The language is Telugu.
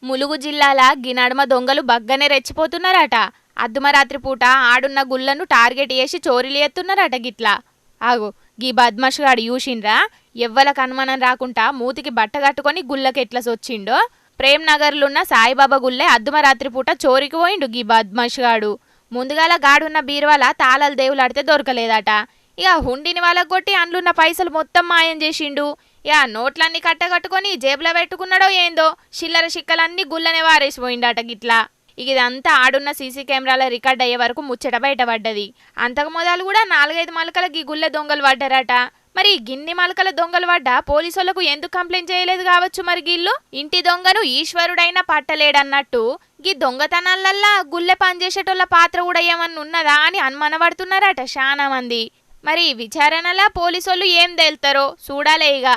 ములుగు జిల్లాల గినడమ దొంగలు బగ్గనే రెచ్చిపోతున్నారట. అర్ధమరాత్రి పూట ఆడున్న గుళ్లను టార్గెట్ చేసి చోరీలు ఎత్తున్నారట. గిట్లా ఆగు, గీ బద్మాష్గాడు చూసిండ్రా? ఎవ్వలకు అనుమానం రాకుండా మూతికి బట్ట కట్టుకొని గుళ్ళకెట్లా సొచ్చిండో. ప్రేమ్ నగర్లున్న సాయిబాబా గుళ్ళే అర్ధమరాత్రి పూట చోరికి పోయిండు గీ బద్మాష్గాడు. ముందుగాల గాడున్న బీరువాల తాళాలు దేవులాడితే దొరకలేదట. ఇక హుండిని వాళ్ళకు కొట్టి అందులున్న పైసలు మొత్తం మాయం చేసిండు. ఇక నోట్లన్నీ కట్టగట్టుకొని జేబులో పెట్టుకున్నాడో ఏందో, చిల్లర చిక్కలన్నీ గుళ్ళనే వారేసిపోయిండట. గిట్లా ఇక ఇదంతా ఆడున్న సీసీ కెమెరాల రికార్డ్ అయ్యే వరకు ముచ్చట బయటపడ్డది. అంతకు మొదలు కూడా 4-5 మలకల గీ గుళ్ళ దొంగలు పడ్డారట. మరి గిన్ని మలకల దొంగలు పడ్డా పోలీసులకు ఎందుకు కంప్లైంట్ చేయలేదు కావచ్చు. మరి గిల్లు ఇంటి దొంగను ఈశ్వరుడైనా పట్టలేడన్నట్టు గీ దొంగతనాలల్లా గుళ్ళె పనిచేసేటోళ్ళ పాత్ర కూడా ఏమన్నా ఉన్నదా అని అనుమానపడుతున్నారట చాలా మంది. మరి విచారణలా పోలీసులు ఏం తేల్తారో చూడాలే ఇక.